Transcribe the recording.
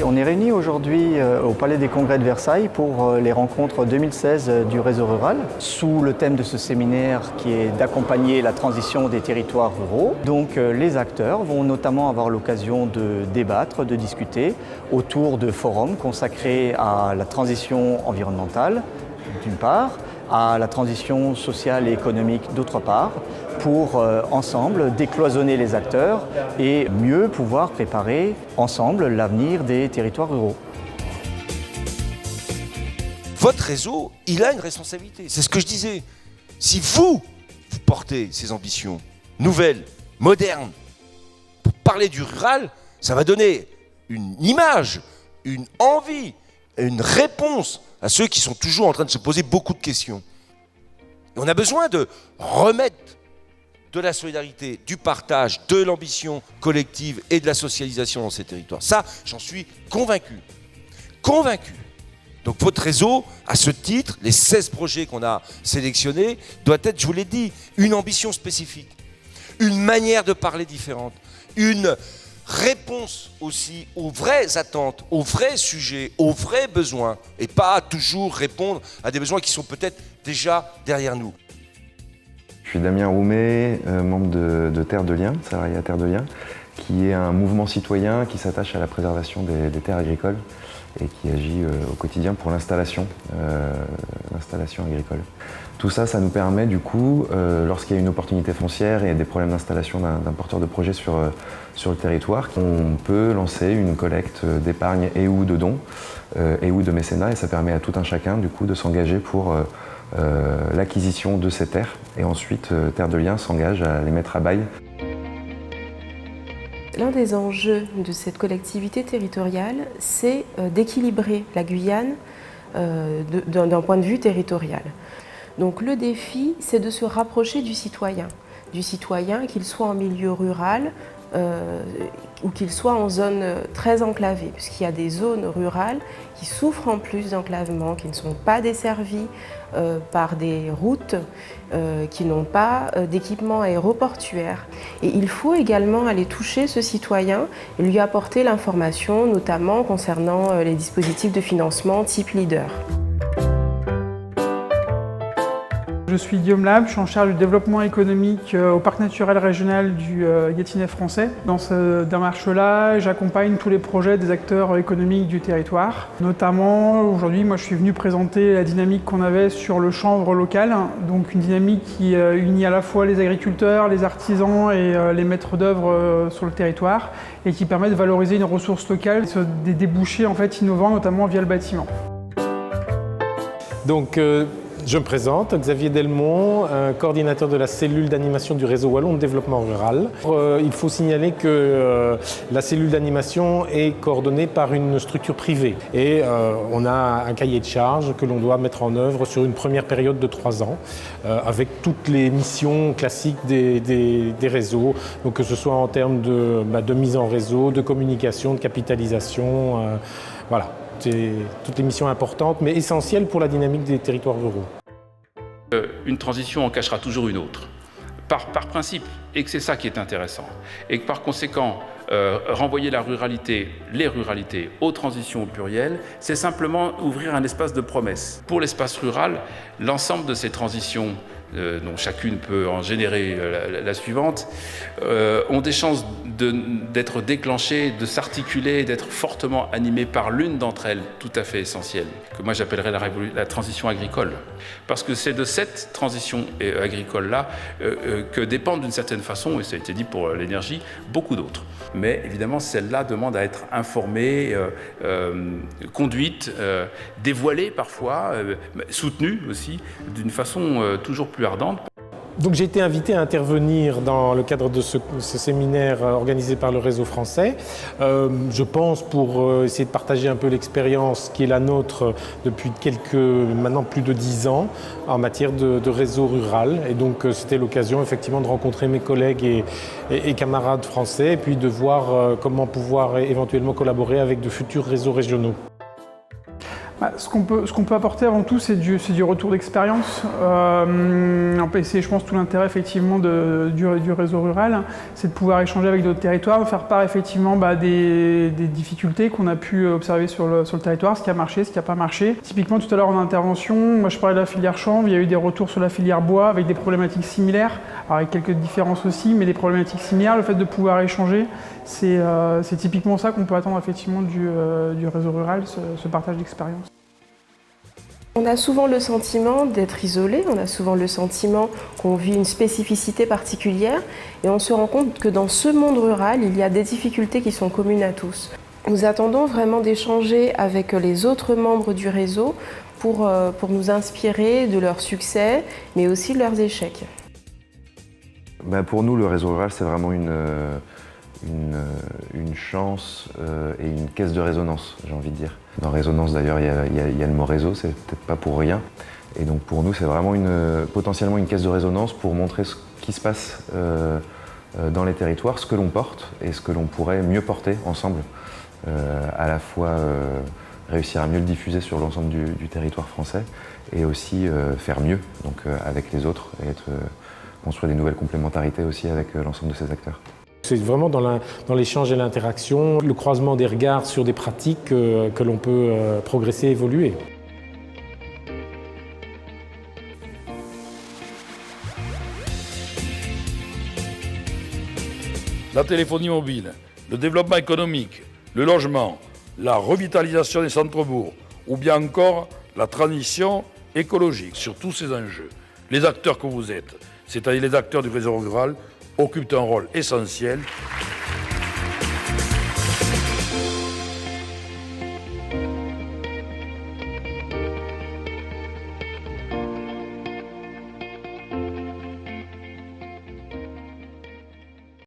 On est réunis aujourd'hui au Palais des Congrès de Versailles pour les rencontres 2016 du réseau rural, sous le thème de ce séminaire qui est d'accompagner la transition des territoires ruraux. Donc les acteurs vont notamment avoir l'occasion de débattre, de discuter autour de forums consacrés à la transition environnementale, d'une part, à la transition sociale et économique d'autre part, pour ensemble décloisonner les acteurs et mieux pouvoir préparer ensemble l'avenir des territoires ruraux. Votre réseau, il a une responsabilité, c'est ce que je disais. Si vous portez ces ambitions nouvelles, modernes, pour parler du rural, ça va donner une image, une envie, une réponse à ceux qui sont toujours en train de se poser beaucoup de questions. Et on a besoin de remettre de la solidarité, du partage, de l'ambition collective et de la socialisation dans ces territoires. Ça, j'en suis convaincu. Convaincu. Donc votre réseau, à ce titre, les 16 projets qu'on a sélectionnés, doit être, je vous l'ai dit, une ambition spécifique, une manière de parler différente, une réponse aussi aux vraies attentes, aux vrais sujets, aux vrais besoins, et pas toujours répondre à des besoins qui sont peut-être déjà derrière nous. Je suis Damien Roumet, membre de Terre de Liens, salarié à Terre de Liens, qui est un mouvement citoyen qui s'attache à la préservation des terres agricoles et qui agit au quotidien pour l'installation agricole. Tout ça, ça nous permet du coup, lorsqu'il y a une opportunité foncière et des problèmes d'installation d'un porteur de projet sur le territoire, on peut lancer une collecte d'épargne et ou de dons et ou de mécénat, et ça permet à tout un chacun du coup de s'engager pour l'acquisition de ces terres, et ensuite Terre de Liens s'engage à les mettre à bail. L'un des enjeux de cette collectivité territoriale, c'est d'équilibrer la Guyane d'un point de vue territorial. Donc le défi, c'est de se rapprocher du citoyen qu'il soit en milieu rural ou qu'il soit en zone très enclavée, puisqu'il y a des zones rurales qui souffrent en plus d'enclavement, qui ne sont pas desservies par des routes, qui n'ont pas d'équipement aéroportuaire. Et il faut également aller toucher ce citoyen et lui apporter l'information, notamment concernant les dispositifs de financement type Leader. Je suis Guillaume Lab, je suis en charge du développement économique au parc naturel régional du Gâtinais français. Dans cette démarche-là, j'accompagne tous les projets des acteurs économiques du territoire. Notamment, aujourd'hui, moi je suis venu présenter la dynamique qu'on avait sur le chanvre local. Donc une dynamique qui unit à la fois les agriculteurs, les artisans et les maîtres d'œuvre sur le territoire et qui permet de valoriser une ressource locale, des débouchés en fait innovants, notamment via le bâtiment. Donc, je me présente, Xavier Delmont, coordinateur de la cellule d'animation du réseau wallon de développement rural. Il faut signaler que la cellule d'animation est coordonnée par une structure privée et on a un cahier de charges que l'on doit mettre en œuvre sur une première période de 3 ans avec toutes les missions classiques des réseaux, donc que ce soit en termes de mise en réseau, de communication, de capitalisation, voilà. C'est toutes les missions importantes, mais essentielles pour la dynamique des territoires ruraux. Une transition en cachera toujours une autre, par principe, et que c'est ça qui est intéressant. Et que par conséquent, renvoyer les ruralités aux transitions au pluriel, c'est simplement ouvrir un espace de promesse. Pour l'espace rural, l'ensemble de ces transitions, dont chacune peut en générer la suivante, ont des chances d'être déclenchées, de s'articuler, d'être fortement animées par l'une d'entre elles, tout à fait essentielle, que moi j'appellerais la transition agricole. Parce que c'est de cette transition agricole-là que dépendent d'une certaine façon, et ça a été dit pour l'énergie, beaucoup d'autres. Mais évidemment, celle-là demande à être informée, conduite, dévoilée parfois, soutenue aussi, d'une façon toujours plus ardente. Donc j'ai été invité à intervenir dans le cadre de ce séminaire organisé par le réseau français. Je pense pour essayer de partager un peu l'expérience qui est la nôtre depuis maintenant plus de 10 ans en matière de réseau rural. Et donc c'était l'occasion effectivement de rencontrer mes collègues et camarades français et puis de voir comment pouvoir éventuellement collaborer avec de futurs réseaux régionaux. Ce qu'on peut apporter avant tout, c'est du retour d'expérience. C'est, je pense, tout l'intérêt effectivement du réseau rural, c'est de pouvoir échanger avec d'autres territoires, de faire part effectivement des difficultés qu'on a pu observer sur le territoire, ce qui a marché, ce qui n'a pas marché. Typiquement, tout à l'heure en intervention, moi je parlais de la filière chanvre, il y a eu des retours sur la filière bois avec des problématiques similaires, alors avec quelques différences aussi, mais des problématiques similaires. Le fait de pouvoir échanger, c'est typiquement ça qu'on peut attendre effectivement du réseau rural, ce partage d'expérience. On a souvent le sentiment d'être isolé, on a souvent le sentiment qu'on vit une spécificité particulière et on se rend compte que dans ce monde rural, il y a des difficultés qui sont communes à tous. Nous attendons vraiment d'échanger avec les autres membres du réseau pour nous inspirer de leurs succès, mais aussi de leurs échecs. Pour nous, le réseau rural, c'est vraiment une chance et une caisse de résonance, j'ai envie de dire. Dans résonance, d'ailleurs, il y a le mot réseau, c'est peut-être pas pour rien. Et donc pour nous, c'est vraiment potentiellement une caisse de résonance pour montrer ce qui se passe dans les territoires, ce que l'on porte et ce que l'on pourrait mieux porter ensemble. À la fois réussir à mieux le diffuser sur l'ensemble du territoire français et aussi faire mieux donc, avec les autres et construire des nouvelles complémentarités aussi avec l'ensemble de ces acteurs. C'est vraiment dans l'échange et l'interaction, le croisement des regards sur des pratiques que l'on peut progresser et évoluer. La téléphonie mobile, le développement économique, le logement, la revitalisation des centres-bourgs ou bien encore la transition écologique. Sur tous ces enjeux, les acteurs que vous êtes, c'est-à-dire les acteurs du réseau rural, occupent un rôle essentiel